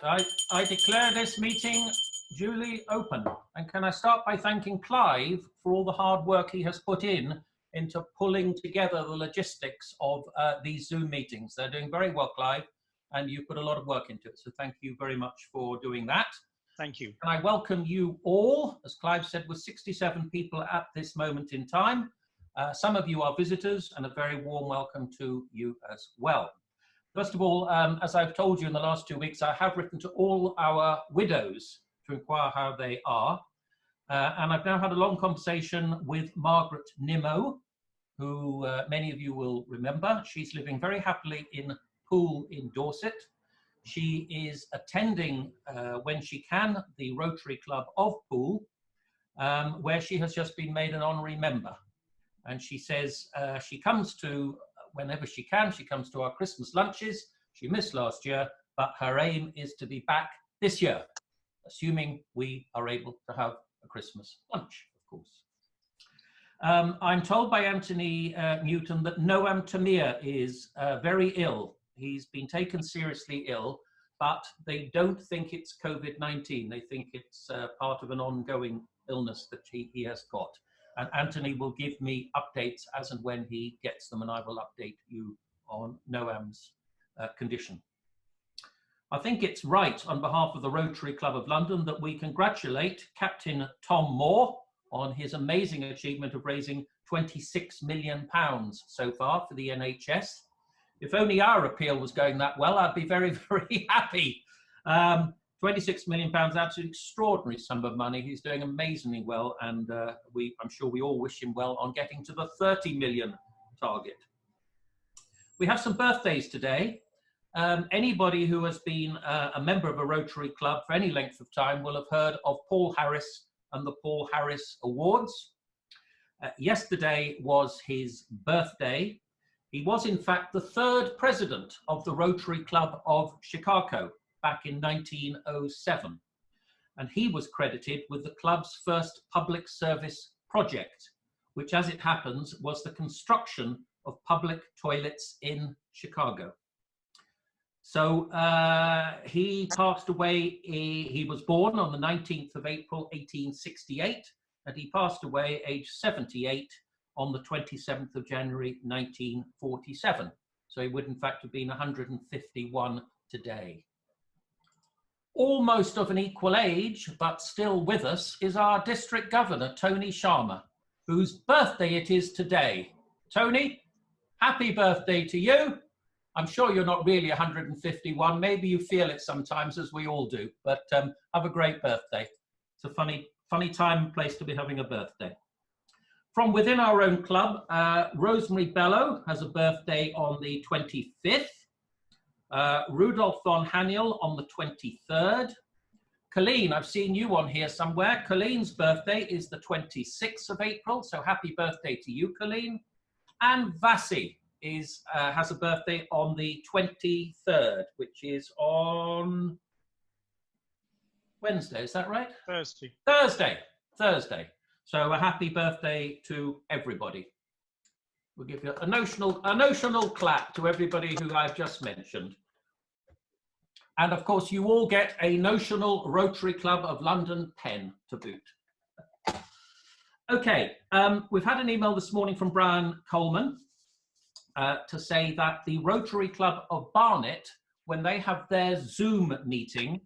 I declare this meeting duly open. And can I start by thanking Clive for all the hard work he has put into pulling together the logistics of these Zoom meetings. They're doing very well, Clive, and you put a lot of work into it. So thank you very much for doing that. Thank you. And I welcome you all, as Clive said, with 67 people at this moment in time. Some of you are visitors, and a very warm welcome to you as well. First of all, as I've told you in the last 2 weeks, I have written to all our widows to inquire how they are. And I've now had a long conversation with Margaret Nimmo, who many of you will remember. She's living very happily in Poole in Dorset. She is attending, when she can, the Rotary Club of Poole, where she has just been made an honorary member. And she says she comes to, whenever she can, she comes to our Christmas lunches. She missed last year, but her aim is to be back this year, assuming we are able to have a Christmas lunch, of course. I'm told by Anthony Newton that Noam Tamir is very ill. He's been taken seriously ill, but they don't think it's COVID-19. They think it's part of an ongoing illness that he has got. And Anthony will give me updates as and when he gets them, and I will update you on Noam's condition. I think it's right, on behalf of the Rotary Club of London, that we congratulate Captain Tom Moore on his amazing achievement of raising £26 million so far for the NHS. If only our appeal was going that well, I'd be very, very happy. £26 million, that's an extraordinary sum of money. He's doing amazingly well, and I'm sure we all wish him well on getting to the 30 million target. We have some birthdays today. Anybody who has been a member of a Rotary Club for any length of time will have heard of Paul Harris and the Paul Harris Awards. Yesterday was his birthday. He was, in fact, the third president of the Rotary Club of Chicago back in 1907. And he was credited with the club's first public service project, which, as it happens, was the construction of public toilets in Chicago. So he passed away, he was born on the 19th of April, 1868, and he passed away aged 78 on the 27th of January, 1947. So he would in fact have been 151 today. Almost of an equal age, but still with us, is our district governor, Tony Sharma, whose birthday it is today. Tony, happy birthday to you. I'm sure you're not really 151. Maybe you feel it sometimes, as we all do, but have a great birthday. It's a funny time and place to be having a birthday. From within our own club, Rosemary Bellow has a birthday on the 25th. Rudolph von Haniel on the 23rd. Colleen, I've seen you on here somewhere. Colleen's birthday is the 26th of April, so happy birthday to you, Colleen. And Vasi has a birthday on the 23rd, which is on Wednesday, is that right? Thursday. Thursday. So a happy birthday to everybody. We'll give you a notional clap to everybody who I've just mentioned. And of course, you all get a notional Rotary Club of London pen to boot. Okay, we've had an email this morning from Brian Coleman to say that the Rotary Club of Barnet, when they have their Zoom meeting,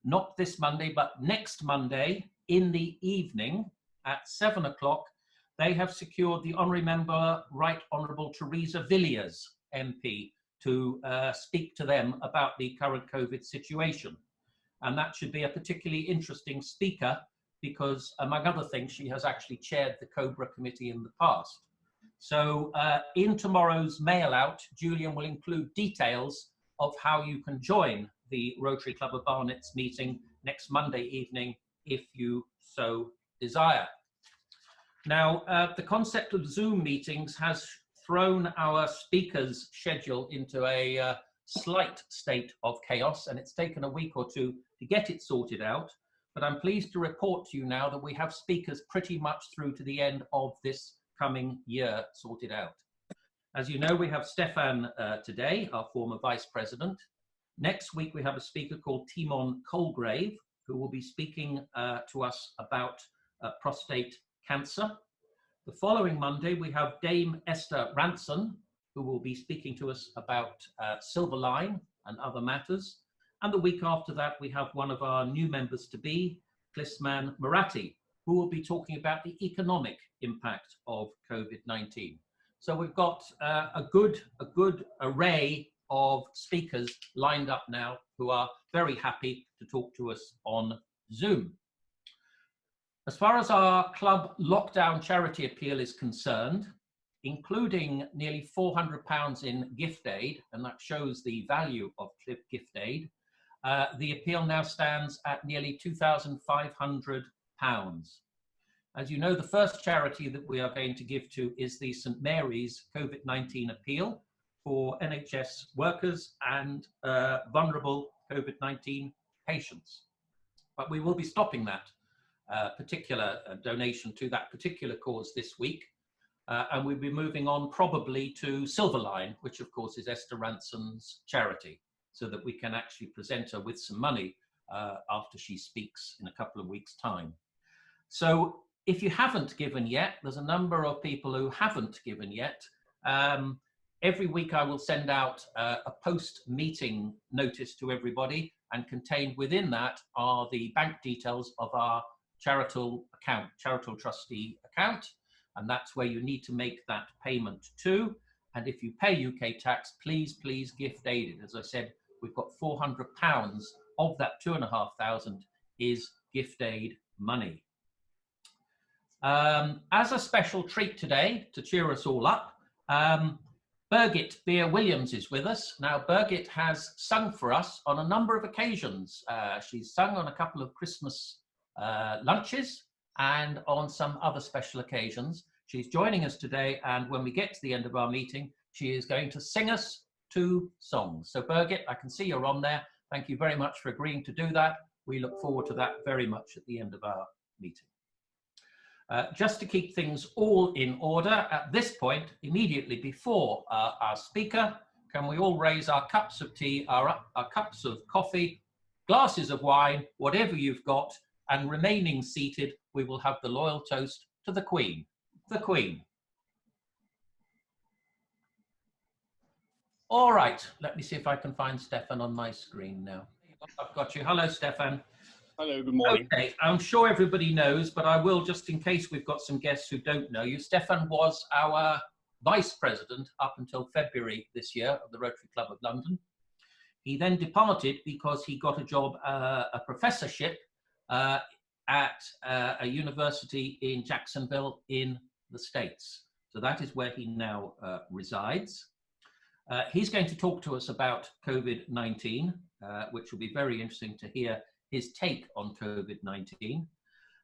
not this Monday, but next Monday in the evening at 7 o'clock, they have secured the Honorary Member, Right Honourable Teresa Villiers, MP, to speak to them about the current COVID situation. And that should be a particularly interesting speaker because, among other things, she has actually chaired the COBRA committee in the past. So in tomorrow's mail out, Julian will include details of how you can join the Rotary Club of Barnet's meeting next Monday evening, if you so desire. Now, the concept of Zoom meetings has thrown our speakers' schedule into a slight state of chaos, and it's taken a week or two to get it sorted out. But I'm pleased to report to you now that we have speakers pretty much through to the end of this coming year sorted out. As you know, we have Stefan today, our former Vice President. Next week, we have a speaker called Timon Colgrave, who will be speaking to us about prostate cancer. The following Monday, we have Dame Esther Ranson, who will be speaking to us about Silver Line and other matters. And the week after that, we have one of our new members to be, Klisman Marathi, who will be talking about the economic impact of COVID-19. So we've got a good array of speakers lined up now who are very happy to talk to us on Zoom. As far as our club lockdown charity appeal is concerned, including nearly £400 in gift aid, and that shows the value of gift aid, the appeal now stands at nearly £2,500. As you know, the first charity that we are going to give to is the St Mary's COVID-19 appeal for NHS workers and vulnerable COVID-19 patients. But we will be stopping that particular donation to that particular cause this week. And we'll be moving on probably to Silver Line, which of course is Esther Ranson's charity, so that we can actually present her with some money after she speaks in a couple of weeks' time. So if you haven't given yet, there's a number of people who haven't given yet. Every week I will send out a post-meeting notice to everybody, and contained within that are the bank details of our charitable trustee account. And that's where you need to make that payment to. And if you pay UK tax, please gift aid it. As I said, we've got £400 of that 2,500 is gift aid money. As a special treat today, to cheer us all up, Birgit Beer-Williams is with us. Now, Birgit has sung for us on a number of occasions. She's sung on a couple of Christmas lunches and on some other special occasions. She's joining us today, and when we get to the end of our meeting, she is going to sing us 2 songs. So Birgit, I can see you're on there. Thank you very much for agreeing to do that. We look forward to that very much at the end of our meeting. Just to keep things all in order, at this point, immediately before our speaker, can we all raise our cups of tea, our cups of coffee, glasses of wine, whatever you've got, and remaining seated, we will have the loyal toast to the Queen. The Queen. All right, let me see if I can find Stefan on my screen now. I've got you. Hello, Stefan. Hello, good morning. Okay, I'm sure everybody knows, but I will, just in case we've got some guests who don't know you. Stefan was our vice president up until February this year of the Rotary Club of London. He then departed because he got a job, a professorship at a university in Jacksonville in the States. So that is where he now resides. He's going to talk to us about COVID-19, which will be very interesting to hear his take on COVID-19.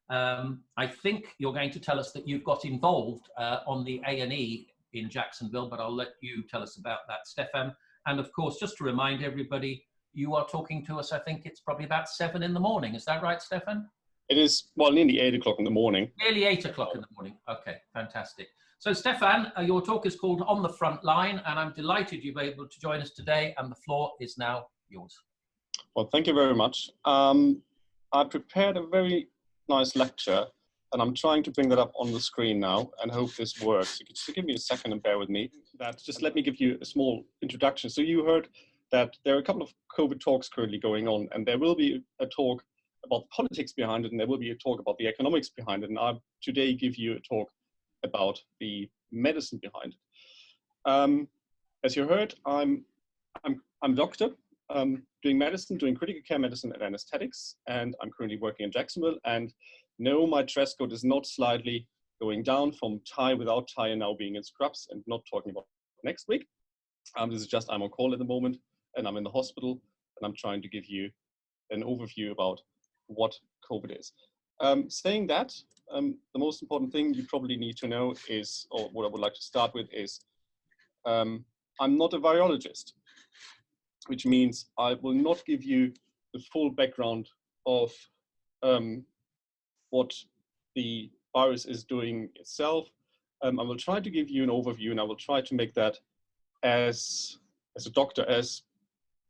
I think you're going to tell us that you've got involved on the A&E in Jacksonville, but I'll let you tell us about that, Stefan. And of course, just to remind everybody, you are talking to us, I think it's probably about 7 in the morning. Is that right, Stefan? It is, well, nearly 8 o'clock in the morning. Nearly 8 o'clock in the morning. Okay, fantastic. So Stefan, your talk is called On the Front Line, and I'm delighted you've been able to join us today, and the floor is now yours. Well, thank you very much. I prepared a very nice lecture, and I'm trying to bring that up on the screen now, and hope this works. You can just give me a second and bear with me. Just let me give you a small introduction. So you heard that there are a couple of COVID talks currently going on, and there will be a talk about the politics behind it, and there will be a talk about the economics behind it. And I'll today give you a talk about the medicine behind it. As you heard, I'm a doctor, doing medicine, doing critical care medicine and anesthetics, and I'm currently working in Jacksonville. And no, my dress code is not slightly going down from tie without tie and now being in scrubs and not talking about next week. This is just I'm on call at the moment, and I'm in the hospital, and I'm trying to give you an overview about what COVID is. Saying that, the most important thing you probably need to know is, or what I would like to start with is, I'm not a virologist, which means I will not give you the full background of what the virus is doing itself. I will try to give you an overview, and I will try to make that as a doctor, as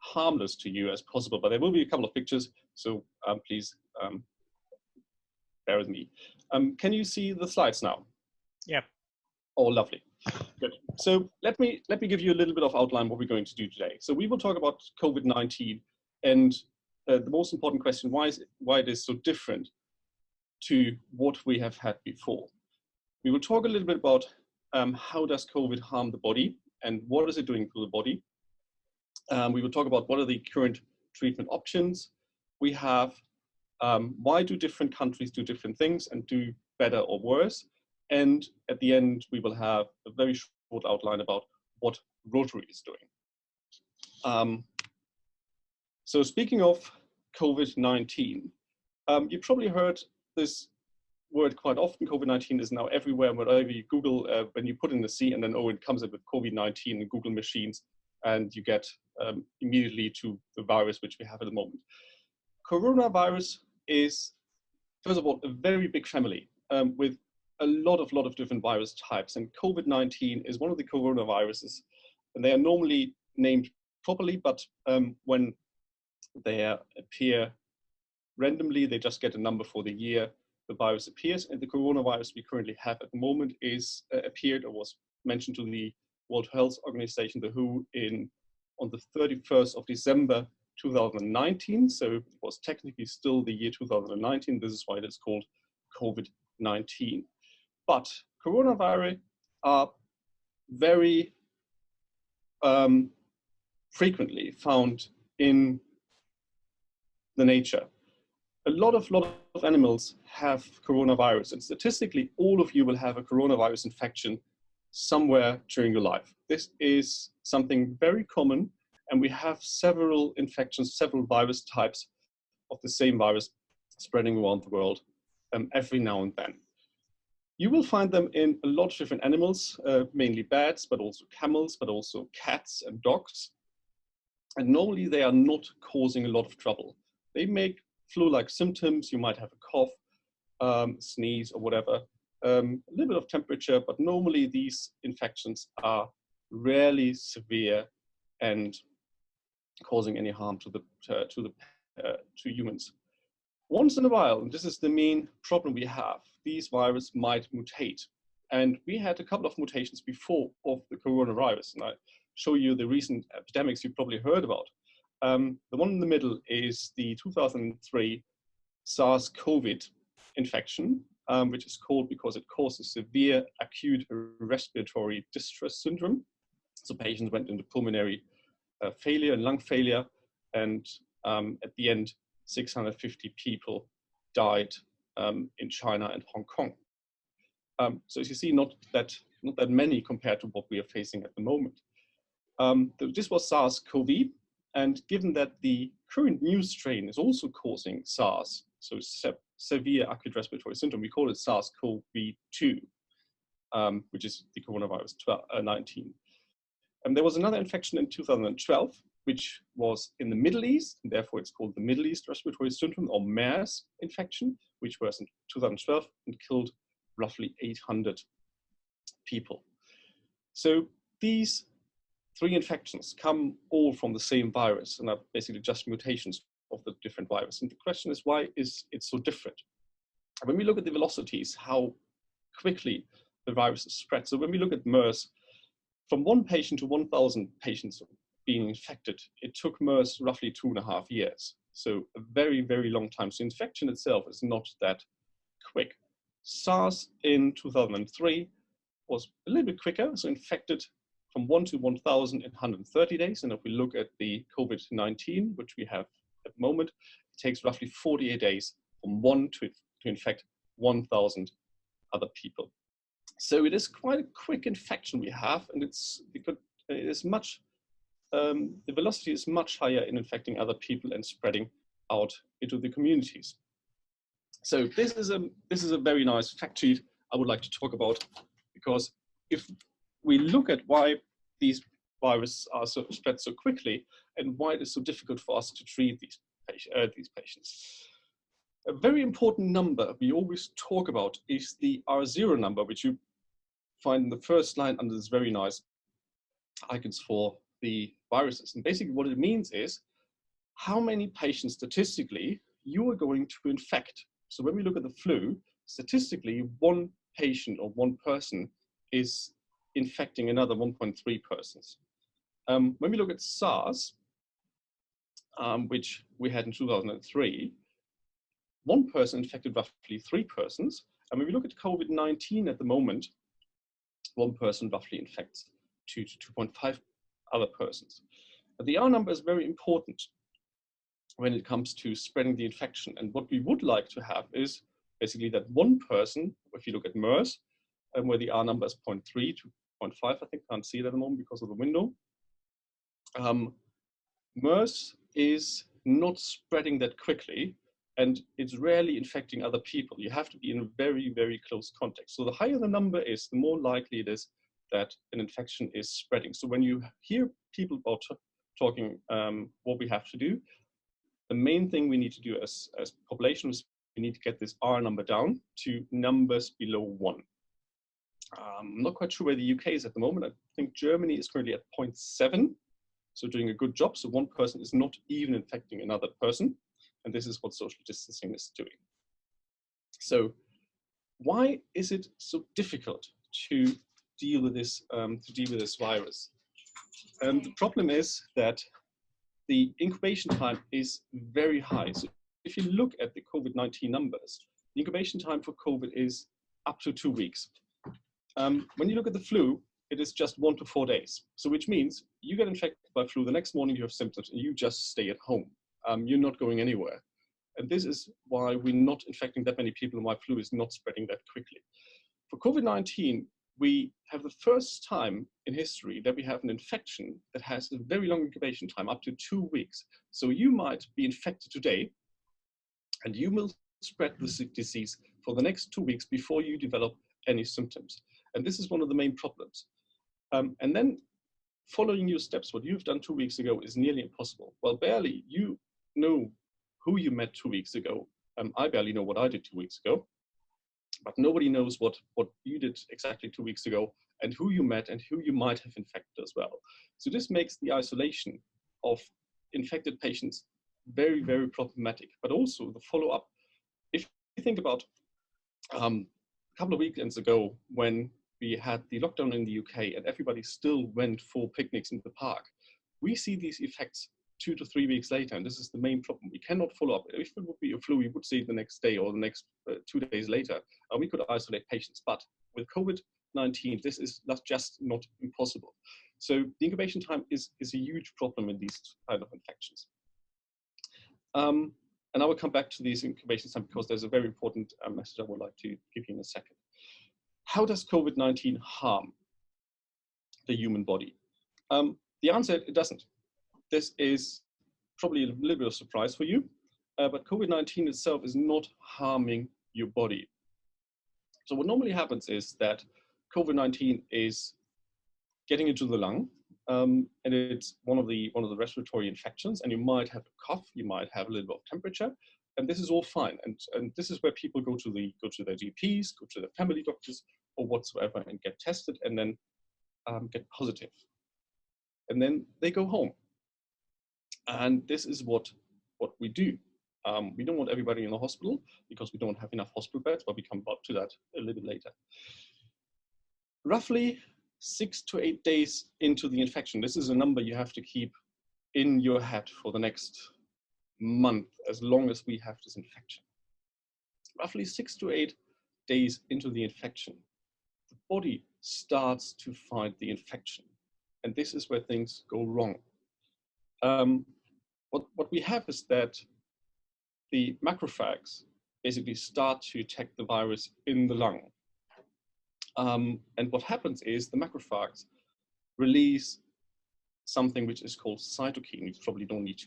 harmless to you as possible. But there will be a couple of pictures, so please bear with me. Can you see the slides now? Yeah. Oh, lovely. Good. So let me give you a little bit of outline what we're going to do today. So we will talk about COVID-19 and the most important question, why it is so different to what we have had before. We will talk a little bit about how does COVID harm the body and what is it doing to the body. We will talk about what are the current treatment options we have, why do different countries do different things and do better or worse. And at the end, we will have a very short outline about what Rotary is doing. So speaking of COVID-19, you probably heard this word quite often. COVID-19 is now everywhere. Wherever you Google, when you put in the C and then it comes up with COVID-19 in Google machines, and you get immediately to the virus which we have at the moment. Coronavirus is, first of all, a very big family with a lot of different virus types, and COVID-19 is one of the coronaviruses, and they are normally named properly, but when they appear randomly, they just get a number for the year the virus appears, and the coronavirus we currently have at the moment is appeared or was mentioned to the World Health Organization, the WHO, on the 31st of December 2019, so it was technically still the year 2019. This is why it is called COVID-19. But coronavirus are very frequently found in the nature. A lot of animals have coronavirus, and statistically, all of you will have a coronavirus infection somewhere during your life. This is something very common, and we have several infections, several virus types of the same virus spreading around the world every now and then. You will find them in a lot of different animals, mainly bats, but also camels, but also cats and dogs. And normally they are not causing a lot of trouble. They make flu-like symptoms. You might have a cough, sneeze or whatever, a little bit of temperature, but normally these infections are rarely severe and causing any harm to humans. Once in a while, and this is the main problem we have, these viruses might mutate. And we had a couple of mutations before of the coronavirus, and I show you the recent epidemics you probably heard about. The one in the middle is the 2003 SARS-CoV infection, which is called because it causes severe acute respiratory distress syndrome. So patients went into pulmonary failure and lung failure, and at the end, 650 people died in China and Hong Kong. So as you see, not that many compared to what we are facing at the moment. This was SARS-CoV, and given that the current new strain is also causing SARS, so severe acute respiratory syndrome, we call it SARS-CoV-2, which is the coronavirus 19. There was another infection in 2012, which was in the Middle East, and therefore it's called the Middle East Respiratory Syndrome, or MERS infection, which was in 2012 and killed roughly 800 people. So these three infections come all from the same virus and are basically just mutations of the different virus. And the question is, why is it so different? When we look at the velocities, how quickly the virus is spread. So when we look at MERS, from 1 patient to 1,000 patients being infected, it took MERS roughly 2.5 years. So a very, very long time. So infection itself is not that quick. SARS in 2003 was a little bit quicker, so infected from 1 to 1,000 in 130 days. And if we look at the COVID-19, which we have at the moment, it takes roughly 48 days from 1 to infect 1,000 other people. So it is quite a quick infection we have, and the velocity is much higher in infecting other people and spreading out into the communities. So this is a very nice fact sheet I would like to talk about, because if we look at why these viruses are spread so quickly and why it is so difficult for us to treat these patients. A very important number we always talk about is the R0 number, which you find in the first line under this very nice icons for the viruses. And basically what it means is how many patients statistically you are going to infect. So when we look at the flu, statistically, one patient or one person is infecting another 1.3 persons. When we look at SARS, which we had in 2003, one person infected roughly 3 persons. And when we look at COVID-19 at the moment, one person roughly infects 2 to 2.5 other persons. But the R number is very important when it comes to spreading the infection. And what we would like to have is basically that one person, if you look at MERS, where the R number is 0.3 to 0.5, I think, can't see it at the moment because of the window. MERS is not spreading that quickly, and it's rarely infecting other people. You have to be in a very, very close contact. So the higher the number is, the more likely it is that an infection is spreading. So when you hear people about talking what we have to do, the main thing we need to do as population is we need to get this R number down to numbers below 1. I'm not quite sure where the UK is at the moment. I think Germany is currently at 0.7. So doing a good job. So one person is not even infecting another person. And this is what social distancing is doing. So why is it so difficult to deal with this virus? The problem is that the incubation time is very high. So if you look at the COVID-19 numbers, the incubation time for COVID is up to 2 weeks. When you look at the flu, it is just 1 to 4 days. So which means you get infected by flu, the next morning you have symptoms and you just stay at home. You're not going anywhere. And this is why we're not infecting that many people and why flu is not spreading that quickly. For COVID-19, we have the first time in history that we have an infection that has a very long incubation time, up to 2 weeks. So you might be infected today and you will spread the disease for the next 2 weeks before you develop any symptoms. And this is one of the main problems. And then following your steps, what you've done 2 weeks ago is nearly impossible. Well, barely you know who you met 2 weeks ago. I barely know what I did 2 weeks ago, but nobody knows what you did exactly 2 weeks ago and who you met and who you might have infected as well. So this makes the isolation of infected patients very, very problematic, but also the follow-up. If you think about a couple of weekends ago when we had the lockdown in the UK and everybody still went for picnics in the park, we see these effects 2 to 3 weeks later, and this is the main problem. We cannot follow up. If it would be a flu, we would see it the next day or the next 2 days later, and we could isolate patients. But with COVID-19, this is just not impossible. So the incubation time is a huge problem in these kind of infections. And I will come back to these incubation time because there's a very important message I would like to give you in a second. How does COVID-19 harm the human body? The answer, it doesn't. This is probably a little bit of a surprise for you, but COVID-19 itself is not harming your body. So what normally happens is that COVID-19 is getting into the lung, and it's one of the respiratory infections, and you might have a cough, you might have a little bit of temperature, and this is all fine. And this is where people go to their GPs, go to their family doctors, or whatsoever, and get tested, and then get positive. And then they go home. And this is what we do. We don't want everybody in the hospital because we don't have enough hospital beds, but we come back to that a little bit later. Roughly 6 to 8 days into the infection, this is a number you have to keep in your head for the next month, as long as we have this infection. Roughly 6 to 8 days into the infection, the body starts to fight the infection. And this is where things go wrong. What we have is that the macrophages basically start to attack the virus in the lung. And what happens is the macrophages release something which is called cytokine. You probably don't need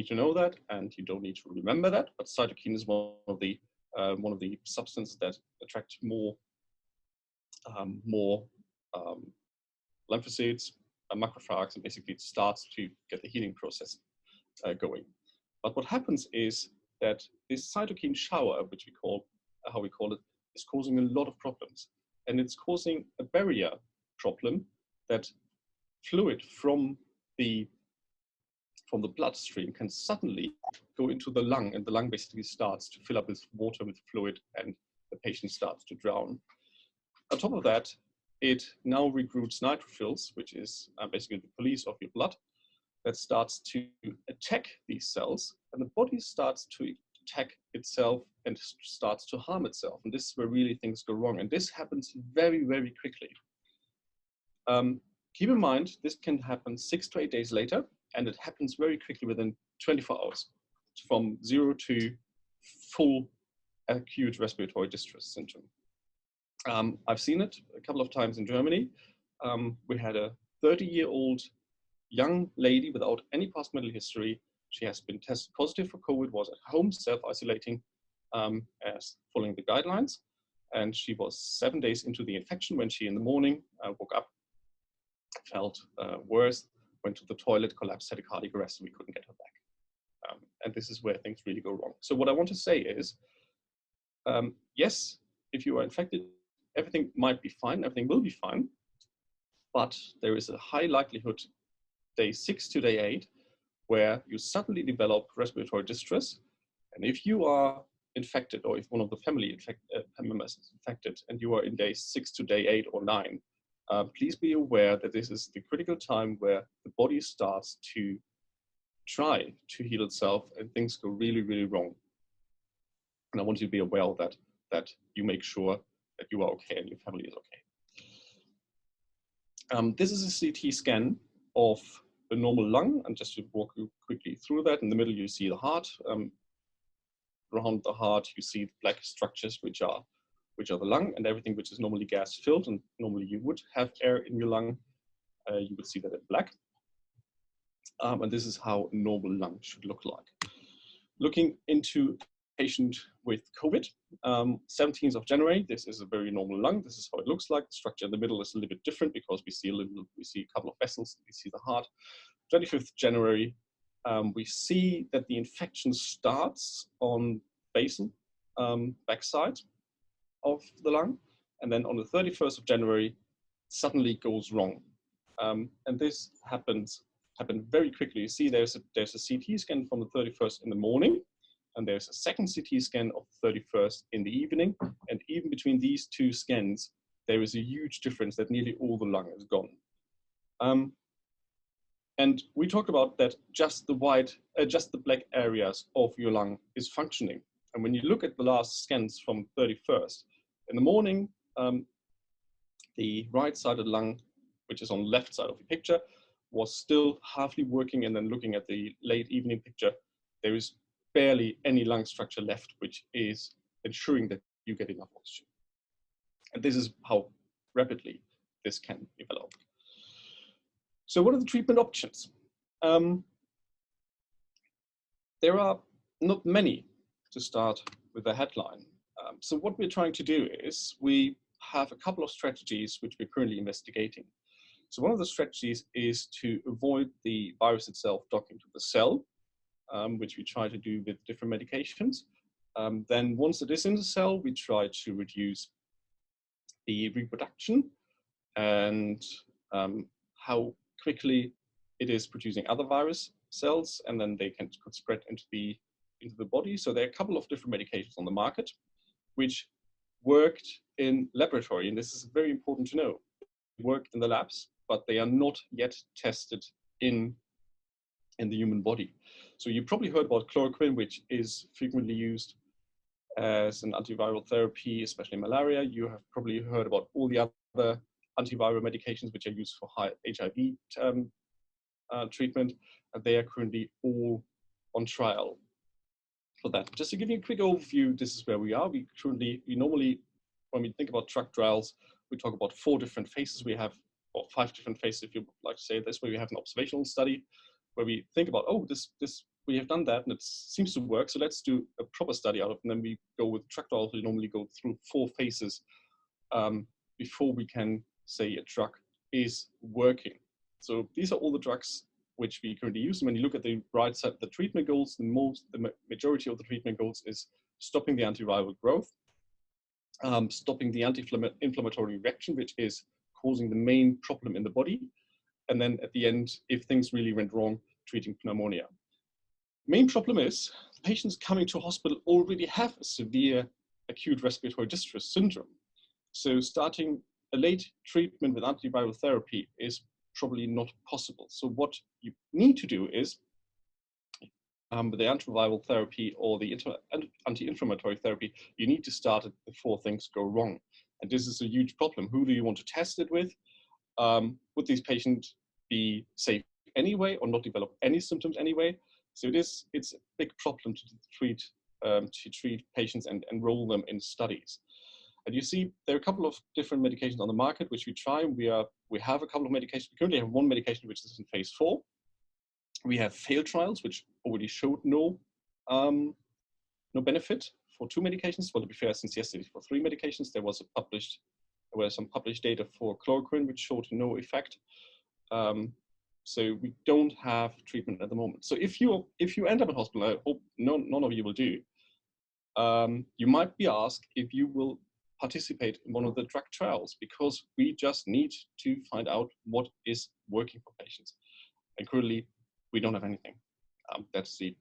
to know that, and you don't need to remember that. But cytokine is one of the substances that attract more lymphocytes, macrophages, and basically it starts to get the healing process going. But what happens is that this cytokine shower, which how we call it, is causing a lot of problems. And it's causing a barrier problem that fluid from from the bloodstream can suddenly go into the lung, and the lung basically starts to fill up with water, with fluid, and the patient starts to drown. On top of that, it now recruits neutrophils, which is basically the police of your blood, that starts to attack these cells, and the body starts to attack itself and starts to harm itself. And this is where really things go wrong. And this happens very, very quickly. Keep in mind, this can happen 6 to 8 days later, and it happens very quickly within 24 hours, from 0 to full acute respiratory distress syndrome. I've seen it a couple of times in Germany. We had a 30-year-old young lady without any past medical history. She has been tested positive for COVID, was at home self-isolating as following the guidelines. And she was 7 days into the infection when she in the morning woke up, felt worse, went to the toilet, collapsed, had a cardiac arrest, and we couldn't get her back. And this is where things really go wrong. So what I want to say is, yes, if you are infected, everything might be fine, everything will be fine, but there is a high likelihood day 6 to day 8 where you suddenly develop respiratory distress. And if you are infected, or if one of the family members is infected, and you are in day 6 to day 8 or 9, please be aware that this is the critical time where the body starts to try to heal itself and things go really, really wrong. And I want you to be aware of that you make sure that you are okay and your family is okay. This is a CT scan of the normal lung, and just to walk you quickly through that, in the middle you see the heart. Around the heart you see black structures which are the lung, and everything which is normally gas filled, and normally you would have air in your lung, you would see that in black. And this is how a normal lung should look like. Looking into patient with COVID, 17th of January, this is a very normal lung. This is how it looks like. The structure in the middle is a little bit different because we see a couple of vessels, we see the heart. 25th January, we see that the infection starts on basal backside of the lung, and then on the 31st of January, suddenly goes wrong. And this happened very quickly. You see there's a CT scan from the 31st in the morning, and there's a second CT scan of the 31st in the evening. And even between these two scans, there is a huge difference that nearly all the lung is gone. And we talked about that just the black areas of your lung is functioning. And when you look at the last scans from 31st, in the morning, the right side of the lung, which is on the left side of the picture, was still halfly working, and then looking at the late evening picture, there is barely any lung structure left, which is ensuring that you get enough oxygen. And this is how rapidly this can develop. So what are the treatment options? There are not many, to start with the headline. So what we're trying to do is we have a couple of strategies which we're currently investigating. So one of the strategies is to avoid the virus itself docking to the cell, which we try to do with different medications. Then once it is in the cell, we try to reduce the reproduction and how quickly it is producing other virus cells, and then they could spread into the body. So there are a couple of different medications on the market which worked in laboratory, and this is very important to know. They worked in the labs, but they are not yet tested in the human body. So you probably heard about chloroquine, which is frequently used as an antiviral therapy, especially malaria. You have probably heard about all the other antiviral medications which are used for high HIV treatment, and they are currently all on trial for that. Just to give you a quick overview, this is where we are. We normally, when we think about drug trials, we talk about 4 different phases. We have, or 5 different phases, if you like to say it this way. We have an observational study where we think about, oh, this we have done that and it seems to work, so let's do a proper study out of it. And then we go with drug trials. We normally go through 4 phases before we can say a drug is working. So these are all the drugs which we currently use. And when you look at the right side, the treatment goals, the majority of the treatment goals is stopping the antiviral growth, stopping the anti-inflammatory reaction, which is causing the main problem in the body, and then at the end, if things really went wrong, treating pneumonia. Main problem is patients coming to hospital already have a severe acute respiratory distress syndrome. So starting a late treatment with antiviral therapy is probably not possible. So what you need to do is, with the antiviral therapy or the anti-inflammatory therapy, you need to start it before things go wrong. And this is a huge problem. Who do you want to test it with? Would these patients be safe anyway or not develop any symptoms anyway? So it's a big problem to treat patients and enroll them in studies. And you see, there are a couple of different medications on the market which we try. We have a couple of medications. We currently have one medication which is in phase 4. We have failed trials which already showed no benefit for 2 medications. Well, to be fair, since yesterday for 3 medications, there were some published data for chloroquine which showed no effect. So we don't have treatment at the moment. So if you end up in hospital, I hope none of you will do, you might be asked if you will participate in one of the drug trials, because we just need to find out what is working for patients. And currently, we don't have anything. That's the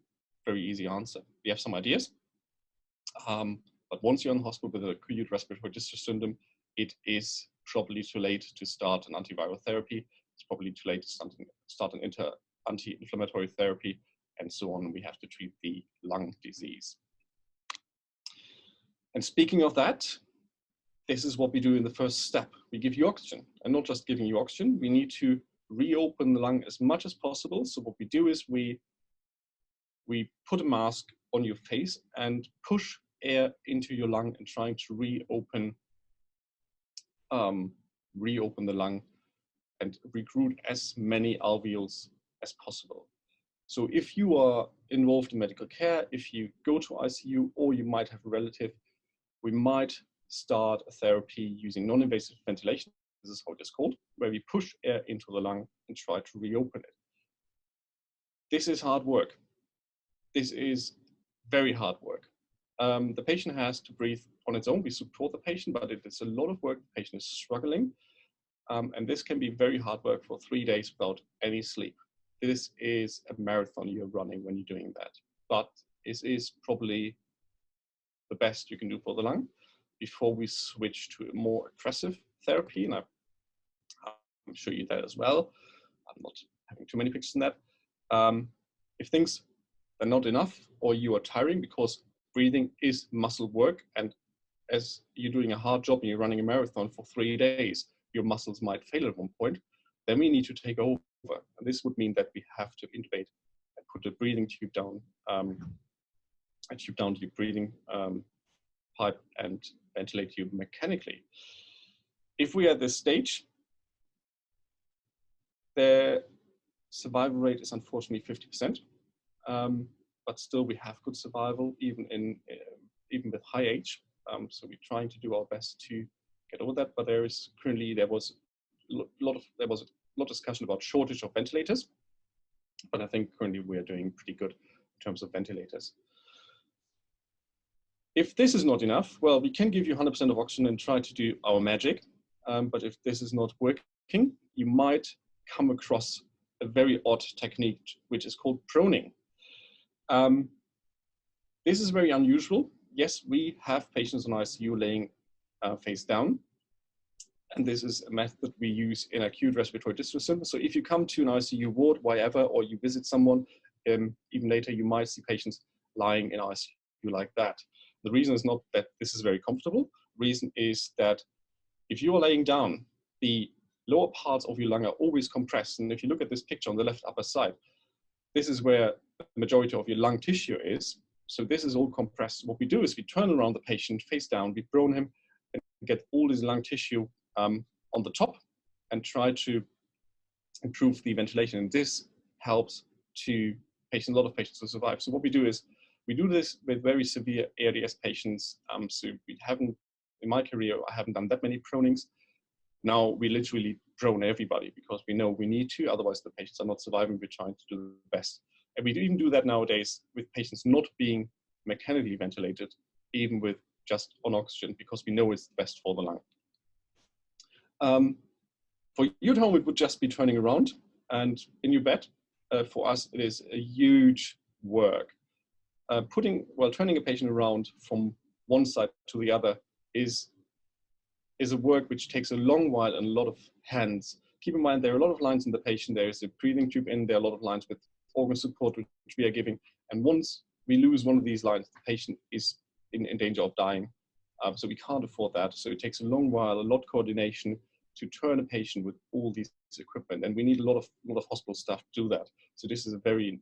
very easy answer. We have some ideas, but once you're in hospital with an acute respiratory distress syndrome, it is probably too late to start an antiviral therapy. It's probably too late to start an anti-inflammatory therapy, and so on. We have to treat the lung disease. And speaking of that, this is what we do in the first step. We give you oxygen, and not just giving you oxygen, we need to reopen the lung as much as possible. So what we do is we put a mask on your face and push air into your lung and trying to reopen the lung and recruit as many alveoles as possible. So if you are involved in medical care, if you go to ICU, or you might have a relative, we might start a therapy using non-invasive ventilation. This is how it is called, where we push air into the lung and try to reopen it. This is hard work. This is very hard work. The patient has to breathe on its own. We support the patient, but it is a lot of work. The patient is struggling. And this can be very hard work for 3 days without any sleep. This is a marathon you're running when you're doing that. But it is probably the best you can do for the lung before we switch to a more aggressive therapy. And I'll show you that as well. I'm not having too many pictures in that. If things are not enough, or you are tiring, because breathing is muscle work, and as you're doing a hard job and you're running a marathon for 3 days, your muscles might fail at one point, then we need to take over. And this would mean that we have to intubate and put a breathing tube down, to your breathing pipe and ventilate you mechanically. If we are at this stage, the survival rate is unfortunately 50%, but still we have good survival even with high age. So we're trying to do our best to get over that. But there was a lot of discussion about shortage of ventilators. But I think currently we are doing pretty good in terms of ventilators. If this is not enough, well, we can give you 100% of oxygen and try to do our magic. But if this is not working, you might come across a very odd technique, which is called proning. This is very unusual. Yes, we have patients in ICU laying face down. And this is a method we use in acute respiratory distress syndrome. So if you come to an ICU ward, wherever, or you visit someone, even later, you might see patients lying in ICU like that. The reason is not that this is very comfortable. The reason is that if you are laying down, the lower parts of your lung are always compressed. And if you look at this picture on the left upper side, this is where the majority of your lung tissue is. So this is all compressed. What we do is we turn around the patient face down, we prone him, and get all his lung tissue on the top and try to improve the ventilation. And this helps a lot of patients to survive. So what we do is we do this with very severe ARDS patients. So we haven't, in my career, I haven't done that many pronings. Now we literally prone everybody because we know we need to, otherwise the patients are not surviving. We're trying to do the best. And we even do that nowadays with patients not being mechanically ventilated, even with just on oxygen, because we know it's the best for the lung. For you at home, it would just be turning around and in your bed. For us, it is a huge work. Turning a patient around from one side to the other is a work which takes a long while and a lot of hands. Keep in mind, there are a lot of lines in the patient. There is a breathing tube in, there are a lot of lines with organ support which we are giving. And once we lose one of these lines, the patient is in danger of dying. So we can't afford that. So it takes a long while, a lot of coordination to turn a patient with all these equipment. And we need a lot of hospital staff to do that. So this is a very,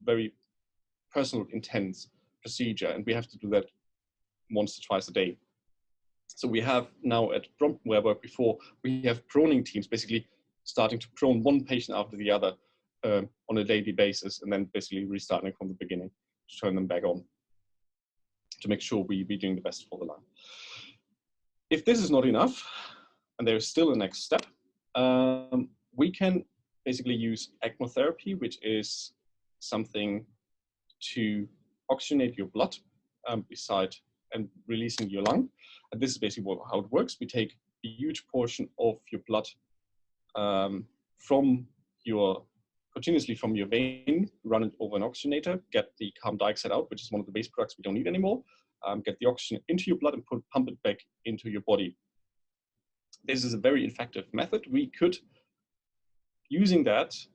very personal, intense procedure. And we have to do that once or twice a day. So we have now at Brompton, where I worked before, we have proning teams basically starting to prone one patient after the other on a daily basis, and then basically restarting from the beginning to turn them back on to make sure we're doing the best for the lung. If this is not enough, and there is still a next step, we can basically use ECMO therapy, which is something to oxygenate your blood beside and releasing your lung. And this is basically how it works. We take a huge portion of your blood continuously from your vein, run it over an oxygenator, get the carbon dioxide out, which is one of the waste products we don't need anymore, get the oxygen into your blood and pump it back into your body. This is a very effective method. We could, using this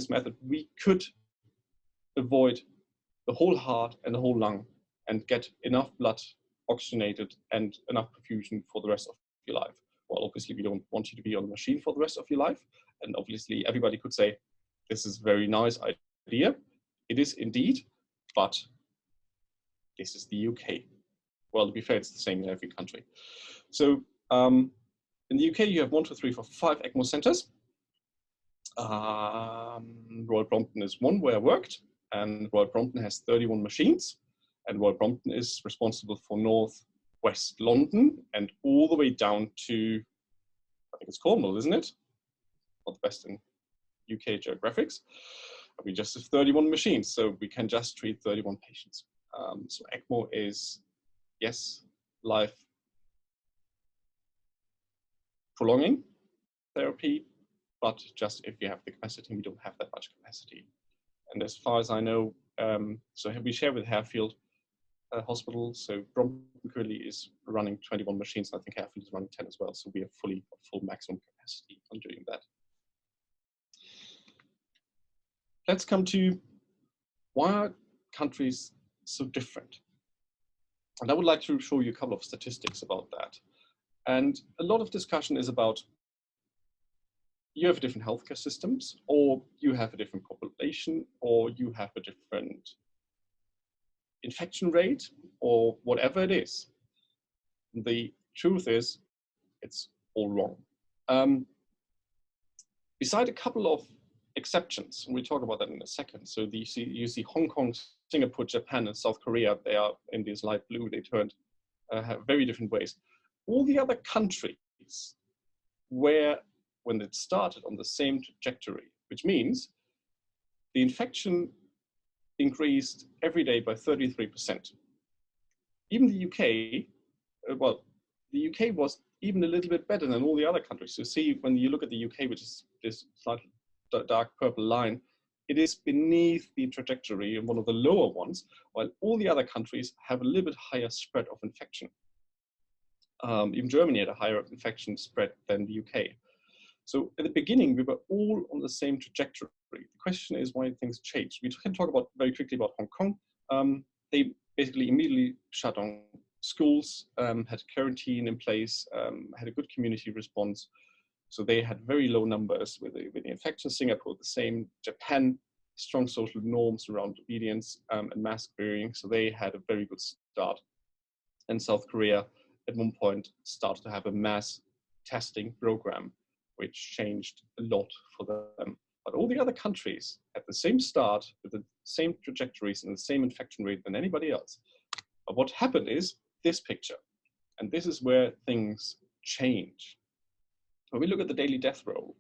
method, we could avoid the whole heart and the whole lung and get enough blood oxygenated and enough perfusion for the rest of your life. Well, obviously, we don't want you to be on the machine for the rest of your life. And obviously, everybody could say, this is a very nice idea. It is indeed, but this is the UK. Well, to be fair, it's the same in every country. So in the UK, you have 1, 2, 3, 4, 5 ECMO centers. Royal Brompton is one where I worked, and Royal Brompton has 31 machines. And Royal Brompton is responsible for North West London and all the way down to, I think it's Cornwall, isn't it? Not the best in UK geographics. We just have 31 machines, so we can just treat 31 patients. So ECMO is, yes, life prolonging therapy, but just if you have the capacity, we don't have that much capacity. And as far as I know, so we share with Harefield Hospital, so Brompton currently is running 21 machines, and I think Harefield is running 10 as well, so we are full maximum capacity on doing that. Let's come to why are countries so different? And I would like to show you a couple of statistics about that. And a lot of discussion is about you have different healthcare systems, or you have a different population, or you have a different infection rate, or whatever it is. The truth is, it's all wrong. Beside a couple of exceptions, and we'll talk about that in a second. So you see Hong Kong, Singapore, Japan, and South Korea, they are in this light blue, they turned have very different ways. All the other countries were, when it started, on the same trajectory, which means the infection increased every day by 33%. Even the UK, the UK was even a little bit better than all the other countries. So see, when you look at the UK, which is this slightly dark purple line, it is beneath the trajectory and one of the lower ones, while all the other countries have a little bit higher spread of infection. Even Germany had a higher infection spread than the UK. So at the beginning, we were all on the same trajectory. The question is why things changed. We can talk very quickly about Hong Kong. They basically immediately shut down schools, had quarantine in place, had a good community response. So they had very low numbers with the infection. Singapore, the same. Japan, strong social norms around obedience and mask wearing. So they had a very good start. And South Korea, at one point, started to have a mass testing program, which changed a lot for them. But all the other countries had the same start with the same trajectories and the same infection rate than anybody else. But what happened is this picture, and this is where things change. When we look at the daily death roll,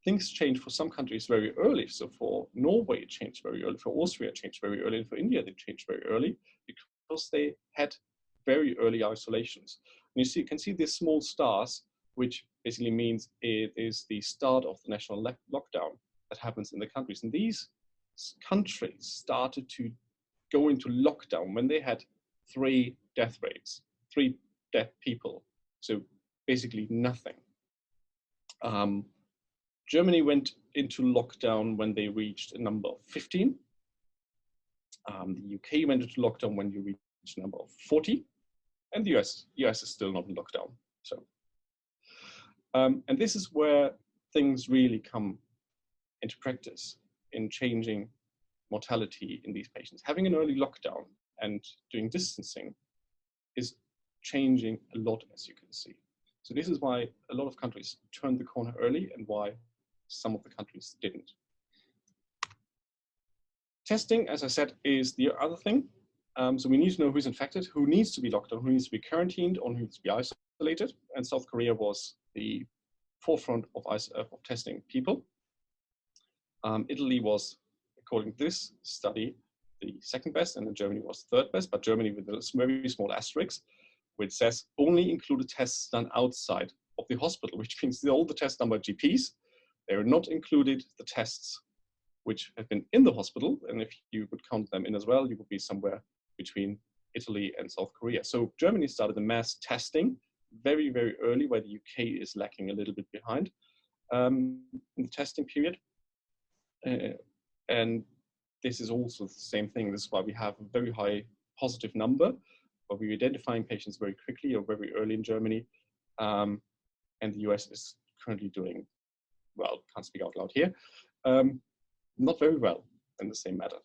things change for some countries very early. So for Norway, it changed very early. For Austria, it changed very early. And for India, they changed very early because they had very early isolations. You can see these small stars, which basically means it is the start of the national lockdown that happens in the countries. And these countries started to go into lockdown when they had 3 death rates, 3 dead people. So basically nothing. Germany went into lockdown when they reached a number of 15. The UK went into lockdown when you reached a number of 40. And the US is still not in lockdown. So, and this is where things really come into practice in changing mortality in these patients. Having an early lockdown and doing distancing is changing a lot, as you can see. So this is why a lot of countries turned the corner early and why some of the countries didn't. Testing, as I said, is the other thing. So we need to know who's infected, who needs to be locked down, who needs to be quarantined, or who needs to be isolated. And South Korea was the forefront of testing people. Italy was, according to this study, the second best, and then Germany was third best, but Germany with a very small asterisk, which says only included tests done outside of the hospital, which means all the tests done by GPs. They are not included the tests which have been in the hospital, and if you would count them in as well, you would be somewhere between Italy and South Korea. So Germany started the mass testing very, very early, where the UK is lacking a little bit behind in the testing period. And this is also the same thing. This is why we have a very high positive number, but we're identifying patients very quickly or very early in Germany. And the US is currently doing, well, can't speak out loud here, not very well in the same matter.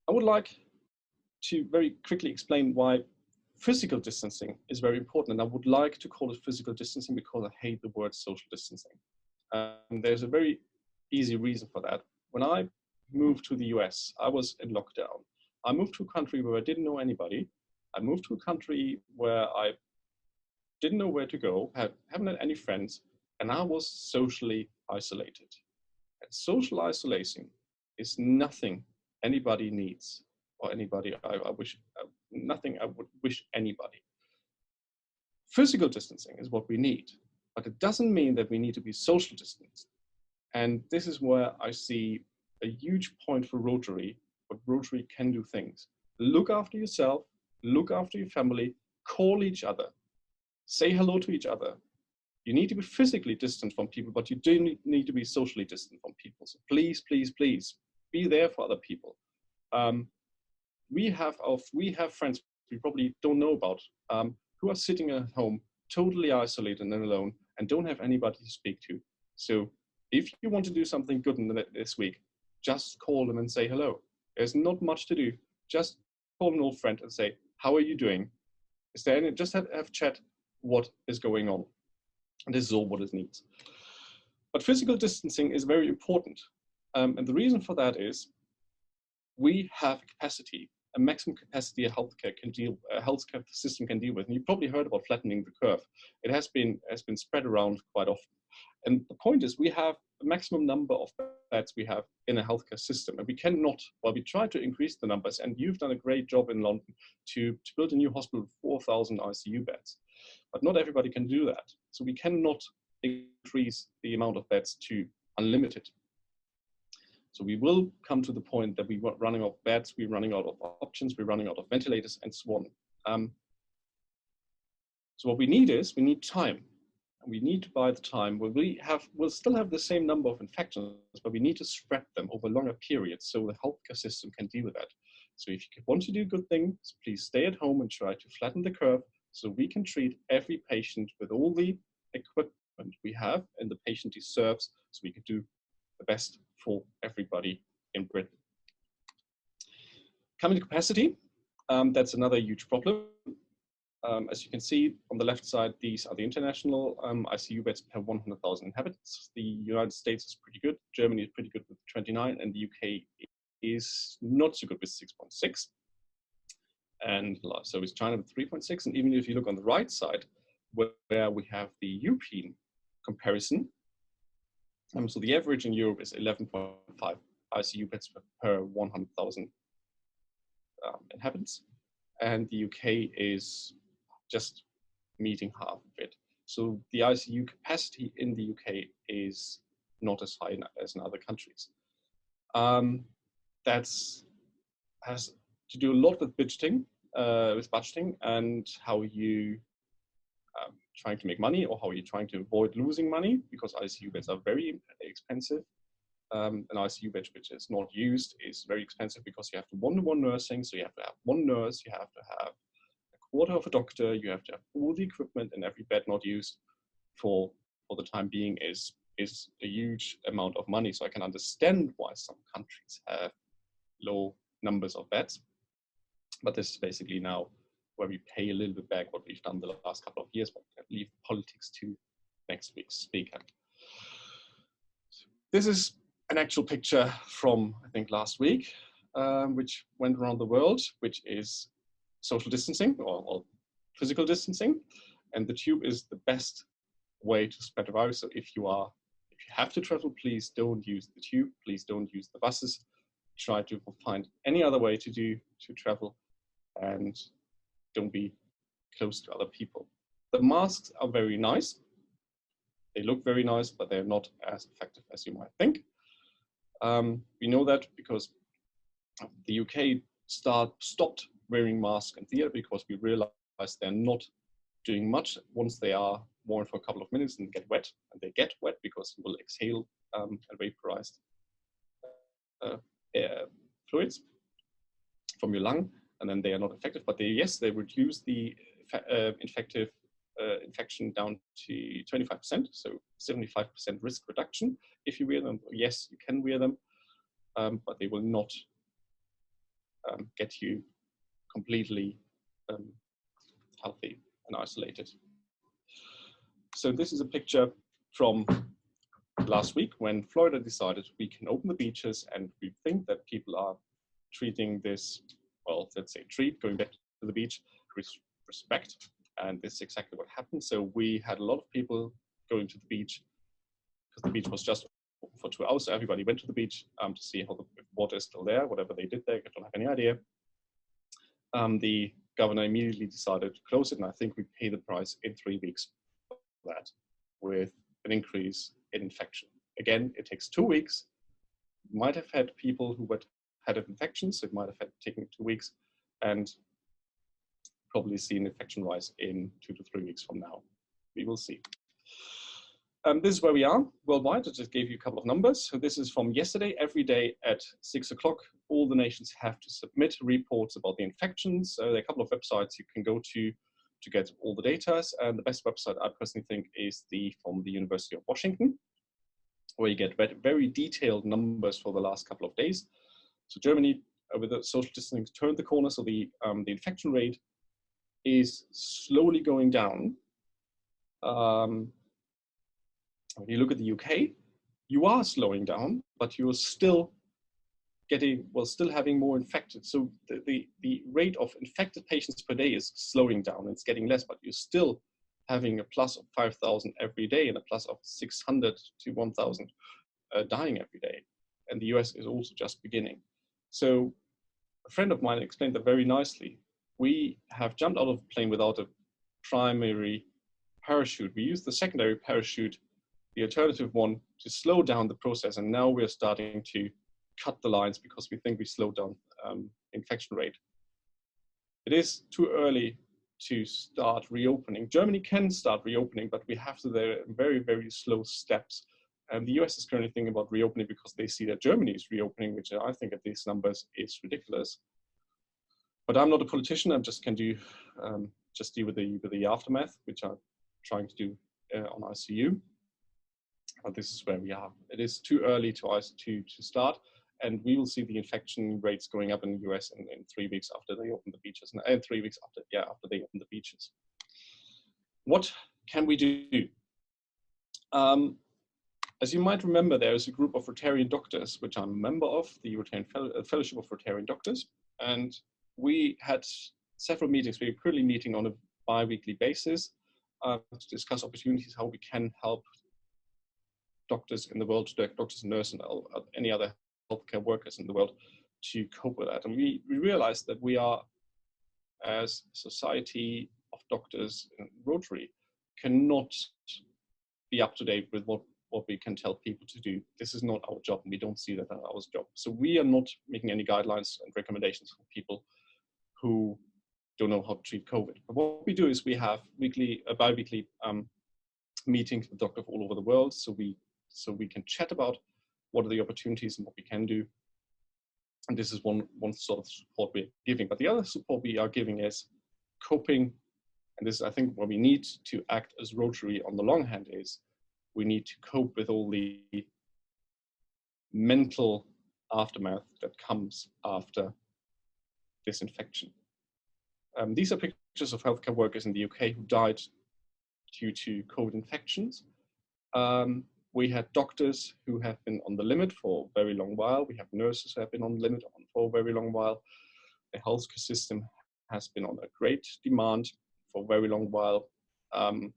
I would like to very quickly explain why physical distancing is very important. And I would like to call it physical distancing because I hate the word social distancing. There's a very easy reason for that. When I moved to the US, I was in lockdown. I moved to a country where I didn't know anybody. I moved to a country where I didn't know where to go, haven't had any friends, and I was socially isolated. And social isolation is nothing anybody needs, or anybody nothing I would wish anybody. Physical distancing is what we need, but it doesn't mean that we need to be social distanced. And this is where I see a huge point for Rotary, what Rotary can do things. Look after yourself, look after your family, call each other, say hello to each other. You need to be physically distant from people, but you do need to be socially distant from people. So please, please, please, be there for other people. We have friends we probably don't know about who are sitting at home, totally isolated and alone, and don't have anybody to speak to. So if you want to do something good this week, just call them and say hello. There's not much to do. Just call an old friend and say, how are you doing? Is there any, just have chat what is going on. And this is all what it needs. But physical distancing is very important. And the reason for that is we have capacity, a maximum capacity a healthcare system can deal with. And you probably heard about flattening the curve. It has been spread around quite often. And the point is we have a maximum number of beds we have in a healthcare system. And we cannot, while we try to increase the numbers, and you've done a great job in London to build a new hospital with 4,000 ICU beds. But not everybody can do that. So we cannot increase the amount of beds to unlimited. So we will come to the point that we're running out of beds, we're running out of options, we're running out of ventilators, and so on. So what we need time. And we need to buy the time where we'll still have the same number of infections, but we need to spread them over longer periods so the healthcare system can deal with that. So if you want to do good things, please stay at home and try to flatten the curve so we can treat every patient with all the equipment we have and the patient deserves, so we can do the best for everybody in Britain. Coming to capacity, that's another huge problem. As you can see on the left side, these are the international ICU beds per 100,000 inhabitants. The United States is pretty good, Germany is pretty good with 29, and the UK is not so good with 6.6. And so is China with 3.6. And even if you look on the right side, where we have the European comparison, so the average in Europe is 11.5 ICU beds per 100,000 inhabitants. and the UK is just meeting half of it. So the ICU capacity in the UK is not as high as in other countries. That's has to do a lot with budgeting and how you trying to make money, or how you're trying to avoid losing money, because ICU beds are very expensive. An ICU bed which is not used is very expensive because you have to one-to-one nursing, so you have to have one nurse, you have to have a quarter of a doctor, you have to have all the equipment, and every bed not used for the time being is a huge amount of money. So I can understand why some countries have low numbers of beds, but this is basically now where we pay a little bit back what we've done the last couple of years, but leave politics to next week's speaker. This is an actual picture from, I think, last week, which went around the world, which is social distancing or physical distancing. And the tube is the best way to spread the virus. So if you have to travel, please don't use the tube. Please don't use the buses. Try to find any other way to travel, and don't be close to other people. The masks are very nice. They look very nice, but they're not as effective as you might think. We know that because the UK stopped wearing masks in theatre because we realized they're not doing much once they are worn for a couple of minutes and get wet. And they get wet because you will exhale vaporized fluids from your lung, and then they are not effective. But they reduce the infection down to 25%, so 75% risk reduction if you wear them. Yes, you can wear them, but they will not get you completely healthy and isolated. So this is a picture from last week when Florida decided we can open the beaches, and we think that people are treating this, well, let's say going back to the beach with respect. And this is exactly what happened. So we had a lot of people going to the beach because the beach was just open for 2 hours. So everybody went to the beach to see how the water is still there. Whatever they did there, I don't have any idea. The governor immediately decided to close it, and I think we pay the price in 3 weeks for that, with an increase in infection. Again, it takes 2 weeks. You might have had people who had infections, so it might have taken 2 weeks, and probably see an infection rise in 2 to 3 weeks from now. We will see. This is where we are worldwide. I just gave you a couple of numbers. So this is from yesterday. Every day at 6 o'clock, all the nations have to submit reports about the infections. There are a couple of websites you can go to get all the data. And the best website I personally think is from the University of Washington, where you get very detailed numbers for the last couple of days. So Germany, with the social distancing, turned the corner. So the infection rate is slowly going down. When you look at the UK, you are slowing down, but you're still having more infected. So the rate of infected patients per day is slowing down. It's getting less, but you're still having a plus of 5,000 every day and a plus of 600 to 1,000 dying every day. And the US is also just beginning. So a friend of mine explained that very nicely. We have jumped out of the plane without a primary parachute. We used the secondary parachute, the alternative one, to slow down the process. And now we're starting to cut the lines because we think we slowed down infection rate. It is too early to start reopening. Germany can start reopening, but we have to there very, very slow steps. And the US is currently thinking about reopening because they see that Germany is reopening, which I think at these numbers is ridiculous. But I'm not a politician. I just can deal with the aftermath, which I'm trying to do on ICU. But this is where we are. It is too early to start, and we will see the infection rates going up in the US in 3 weeks after they open the beaches, and 3 weeks after they open the beaches. What can we do? As you might remember, there is a group of Rotarian doctors, which I'm a member of, the Rotarian Fellowship of Rotarian Doctors, and we had several meetings. We're currently meeting on a bi-weekly basis to discuss opportunities, how we can help doctors in the world, doctors and nurses and any other healthcare workers in the world to cope with that. And we realized that we are as Society of Doctors in Rotary cannot be up to date with what we can tell people to do. This is not our job, and we don't see that as our job. So we are not making any guidelines and recommendations for people who don't know how to treat COVID. But what we do is we have bi-weekly meetings with doctors all over the world, so we can chat about what are the opportunities and what we can do. And this is one sort of support we're giving. But the other support we are giving is coping, and this is, I think, what we need to act as Rotary on the long hand is we need to cope with all the mental aftermath that comes after this infection. These are pictures of healthcare workers in the UK who died due to COVID infections. We had doctors who have been on the limit for a very long while. We have nurses who have been on the limit for a very long while. The healthcare system has been on a great demand for a very long while. And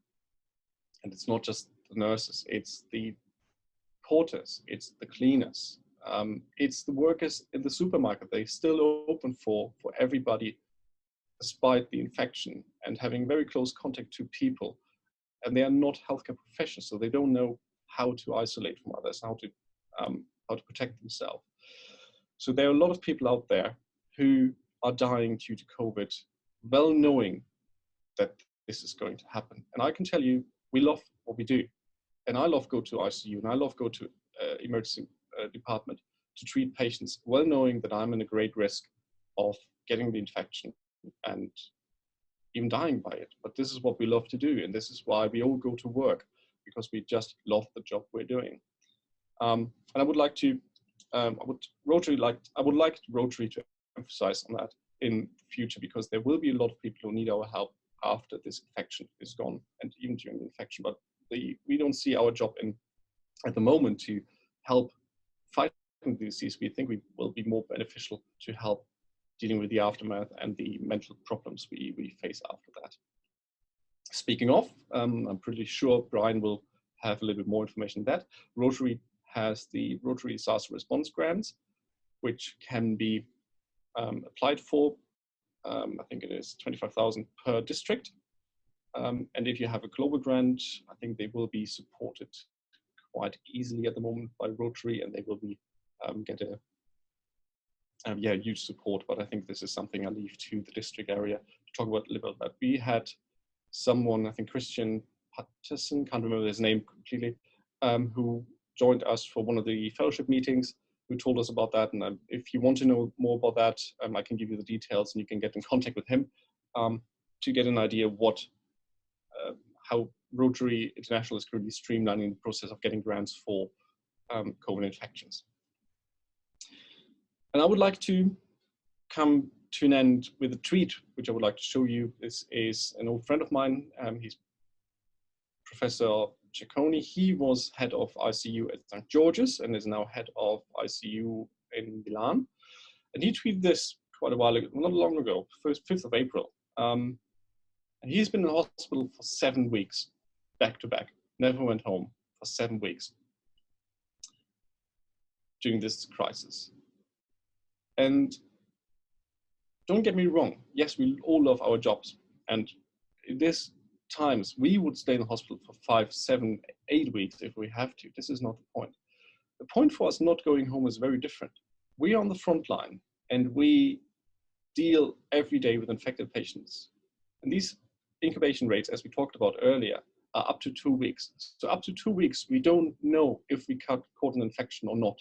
it's not just the nurses, it's the porters, it's the cleaners, it's the workers in the supermarket. They're still open for everybody, despite the infection and having very close contact to people. And they are not healthcare professionals, so they don't know how to isolate from others, how to protect themselves. So there are a lot of people out there who are dying due to COVID, well knowing that this is going to happen. And I can tell you, we love what we do. And I love go to ICU, and I love go to emergency department to treat patients, well knowing that I'm in a great risk of getting the infection and even dying by it. But this is what we love to do, and this is why we all go to work, because we just love the job we're doing. And I would like to, I would like Rotary to emphasize on that in the future, because there will be a lot of people who need our help after this infection is gone, and even during the infection. But we don't see our job at the moment to help fight the disease. We think we will be more beneficial to help dealing with the aftermath and the mental problems we face after that. Speaking of, I'm pretty sure Brian will have a little bit more information on that. Rotary has the Rotary Disaster Response Grants, which can be applied for. I think it is 25,000 per district. And if you have a global grant, I think they will be supported quite easily at the moment by Rotary, and they will be get a huge support. But I think this is something I leave to the district area to talk about a little bit. We had someone, I think Christian Patterson, can't remember his name completely, who joined us for one of the fellowship meetings, who told us about that. And if you want to know more about that, I can give you the details, and you can get in contact with him to get an idea of how Rotary International is currently streamlining the process of getting grants for COVID infections. And I would like to come to an end with a tweet, which I would like to show you. This is an old friend of mine. He's Professor Ciccone. He was head of ICU at St. George's and is now head of ICU in Milan. And he tweeted this quite a while ago, not long ago, 5th of April. And he's been in the hospital for 7 weeks, back to back, never went home for 7 weeks during this crisis. And don't get me wrong, yes, we all love our jobs. And in these times, we would stay in the hospital for 5, 7, 8 weeks if we have to. This is not the point. The point for us not going home is very different. We are on the front line, and we deal every day with infected patients. And these incubation rates, as we talked about earlier, are up to 2 weeks. So up to 2 weeks, we don't know if we caught an infection or not.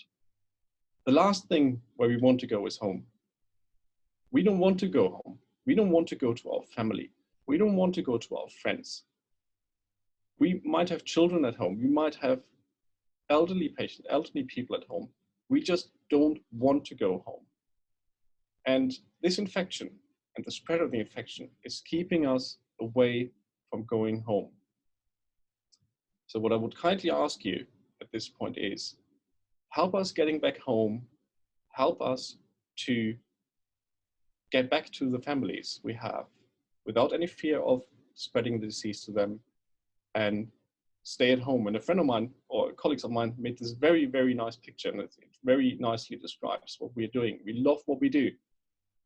The last thing where we want to go is home. We don't want to go home. We don't want to go to our family. We don't want to go to our friends. We might have children at home. We might have elderly patients, elderly people at home. We just don't want to go home. And this infection and the spread of the infection is keeping us away from going home. So what I would kindly ask you at this point is, help us getting back home, help us to get back to the families we have without any fear of spreading the disease to them, and stay at home. And a friend of mine, or colleagues of mine, made this very, very nice picture, and it very nicely describes what we're doing. We love what we do.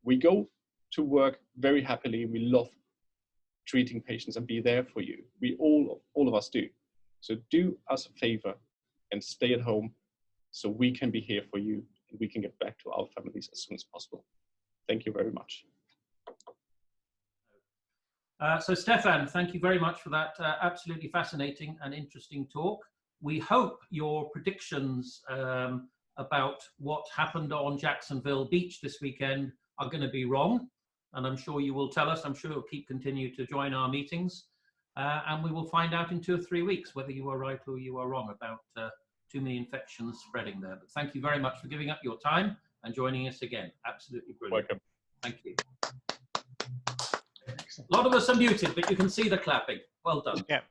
We go to work very happily. We love treating patients and be there for you. We all of us do. So do us a favor and stay at home so we can be here for you and we can get back to our families as soon as possible. Thank you very much. So Stefan, thank you very much for that absolutely fascinating and interesting talk. We hope your predictions about what happened on Jacksonville Beach this weekend are going to be wrong. And I'm sure you will tell us. I'm sure you'll continue to join our meetings. And we will find out in 2 or 3 weeks whether you are right or you are wrong about too many infections spreading there. But thank you very much for giving up your time and joining us again. Absolutely brilliant. Welcome. Thank you. A lot of us are muted, but you can see the clapping. Well done. Yeah.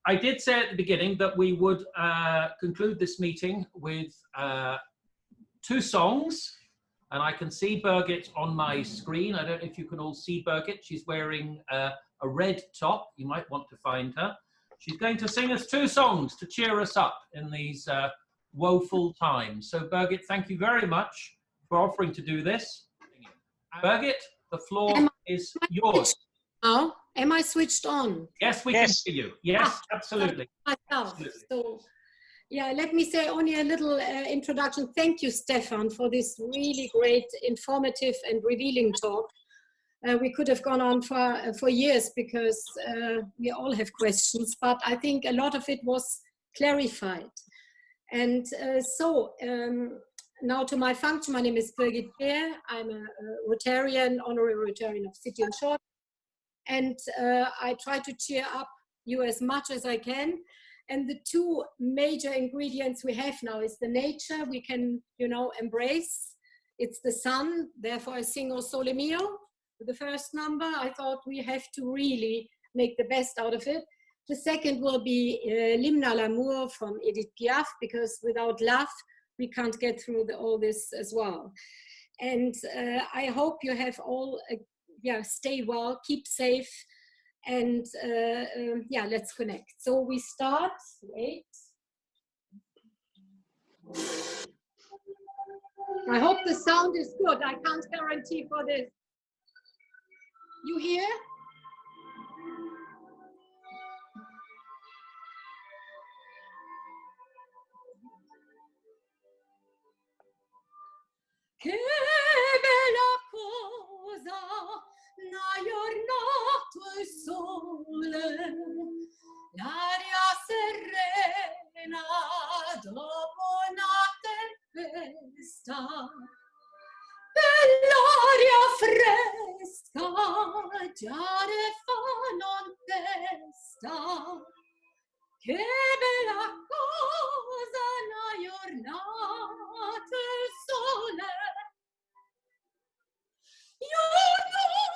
I did say at the beginning that we would conclude this meeting with 2 songs. And I can see Birgit on my screen. I don't know if you can all see Birgit. She's wearing a red top. You might want to find her. She's going to sing us 2 songs to cheer us up in these woeful times. So Birgit, thank you very much for offering to do this. Birgit, the floor is yours. Oh, am I switched on? Yes, we can hear you. Yes, absolutely. Absolutely. So, yeah, let me say only a little introduction. Thank you, Stefan, for this really great, informative and revealing talk. We could have gone on for years because we all have questions, but I think a lot of it was clarified. And now to my function, my name is Birgit Beer. I'm a Rotarian, honorary Rotarian of City and Short. And I try to cheer up you as much as I can. And the 2 major ingredients we have now is the nature we can, embrace. It's the sun, therefore I sing O Sole Mio. The first number, I thought we have to really make the best out of it. The second will be L'Hymne à l'amour from Edith Piaf, because without love, we can't get through all this as well. And I hope you have all, stay well, keep safe, and let's connect. So we start, wait. I hope the sound is good. I can't guarantee for this. You hear? Che bella cosa, una giornata il sole, l'aria serena dopo una tempesta, bell'aria fresca, già ne fa non testa. Che bella cosa, una giornata il sole. Giornata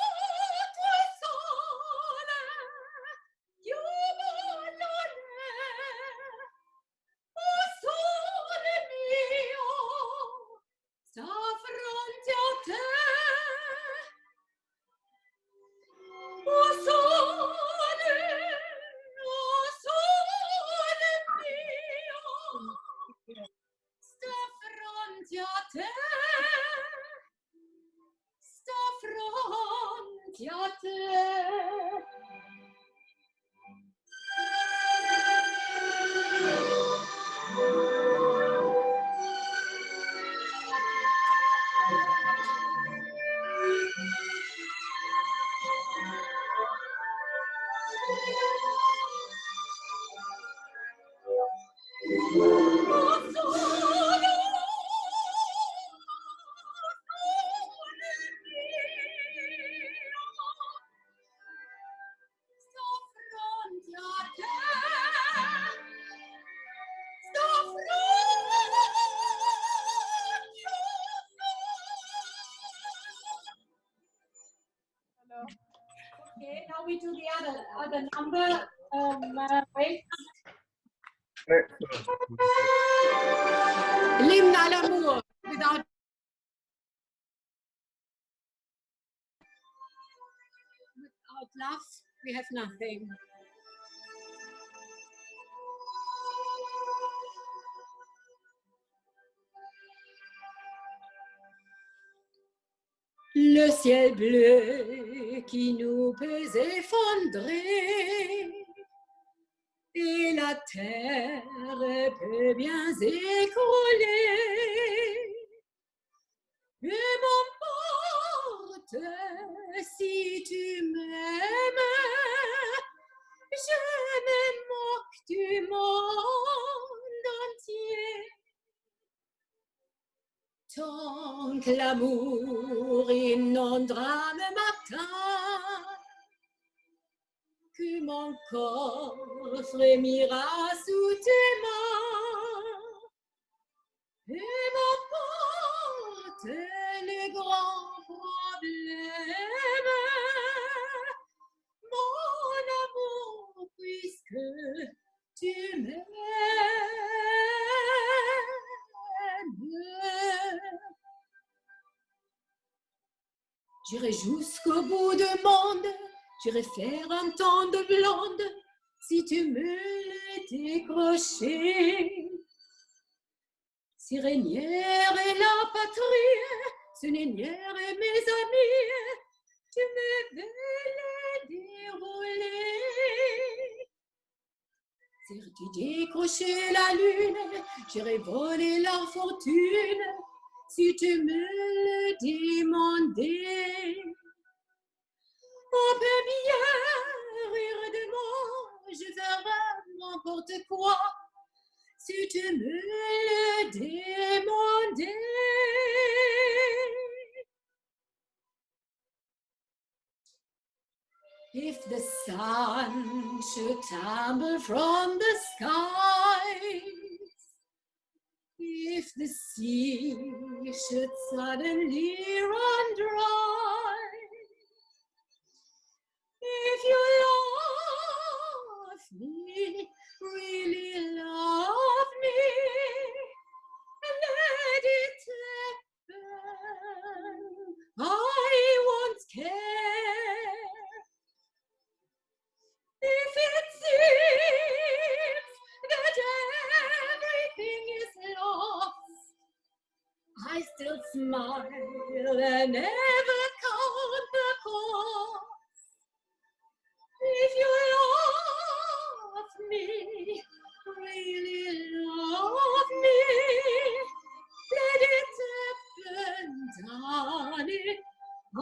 il sole, giovanile. O sole mio, sta fronte a te. O sole mio, sta fronte a te. Sta fronte a te. Okay, now we do the other number. Wait. L'Hymne à l'amour. Without love, we have nothing. Le ciel bleu qui nous peut effondrer et la terre peut bien s'écrouler. Mais m'emporte si tu m'aimes, je me moque du monde entier. Tant que l'amour inondera le matin, que mon corps frémira sous tes mains, et m'emporte le grand problème, mon amour, puisque tu m'aimes. J'irai jusqu'au bout du monde, j'irai faire un temps de blonde, si tu me le décrocher. Si Régnière est la patrie, Sénénière et mes amis, tu me veux les dérouler. Si tu décrocher la lune, j'irai voler la fortune, si tu me le demandais. On peut bien rire de moi, je ferai n'importe quoi, si tu me le demandais. If the sun should tumble from the skies, if the sea should suddenly run dry, if you love me, really love me, let it happen, I won't care. If it seems that everything is lost, I still smile and never count the cost. If you love me, really love me, let it happen, darling, I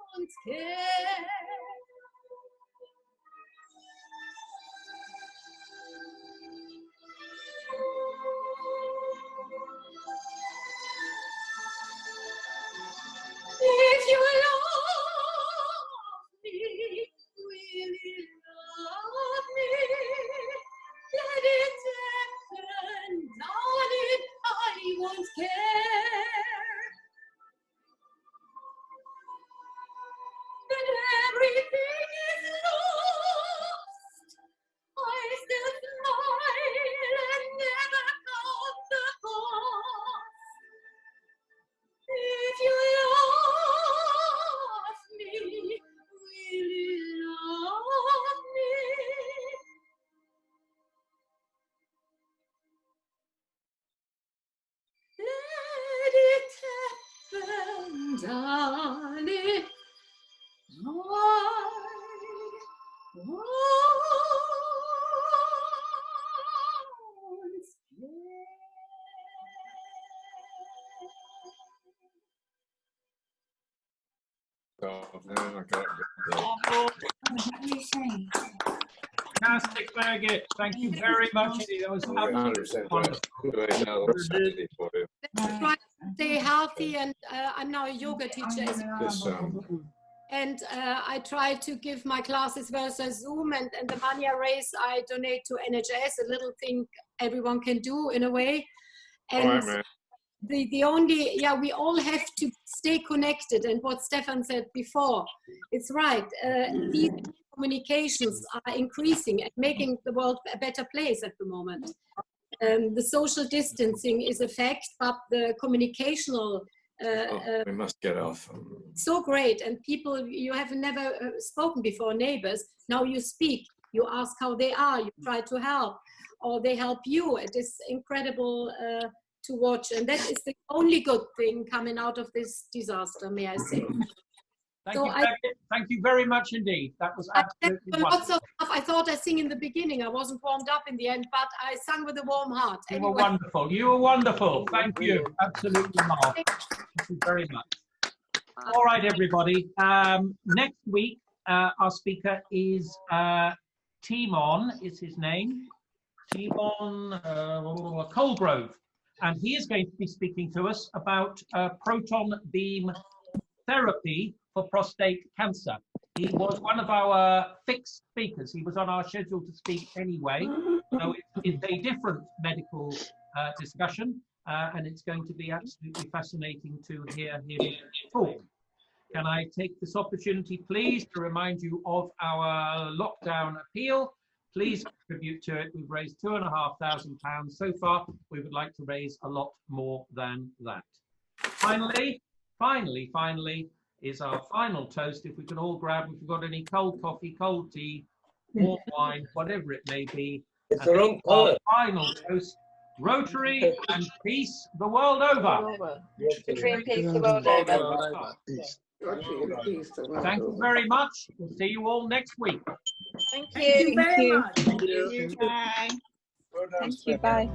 won't care. If you love me, really love me, let it happen, darling, I won't care. When everything is lost, I still smile and never count the cost. If you love me, really love me, let it happen, darling, I won't care. Fantastic, Birgit. Thank you very much indeed. That was absolutely wonderful. Let's try to stay healthy, and I'm now a yoga teacher as well. And I try to give my classes via Zoom, and the money I raise, I donate to NHS, a little thing everyone can do in a way. And the only, we all have to stay connected. And what Stefan said before, it's right. These communications are increasing and making the world a better place at the moment. The social distancing is a fact, but the communicational we must get off. So great. And people you have never spoken before, neighbors, now you speak, you ask how they are, you try to help, or they help you. It is incredible to watch. And that is the only good thing coming out of this disaster, may I say. Thank you very much indeed. That was absolutely wonderful. Lots of stuff. I thought I sing in the beginning. I wasn't warmed up in the end, but I sang with a warm heart. You were wonderful. You were wonderful. Thank you. Absolutely marvelous. Thank you very much. All right, everybody. Next week, our speaker is Timon, is his name. Timon Colgrove. And he is going to be speaking to us about proton beam therapy for prostate cancer. He was one of our fixed speakers. He was on our schedule to speak anyway. So it's a different medical discussion, and it's going to be absolutely fascinating to hear him talk. Can I take this opportunity, please, to remind you of our lockdown appeal? Please contribute to it. We've raised £2,500 so far. We would like to raise a lot more than that. Finally, is our final toast. If we can all grab, if we've got any cold coffee, cold tea, warm wine, whatever it may be. It's the wrong color. Final toast, Rotary and peace the world over. Rotary and peace the world over. Thank you very much. We'll see you all next week. Thank you. Thank you very much. Thank you. Bye.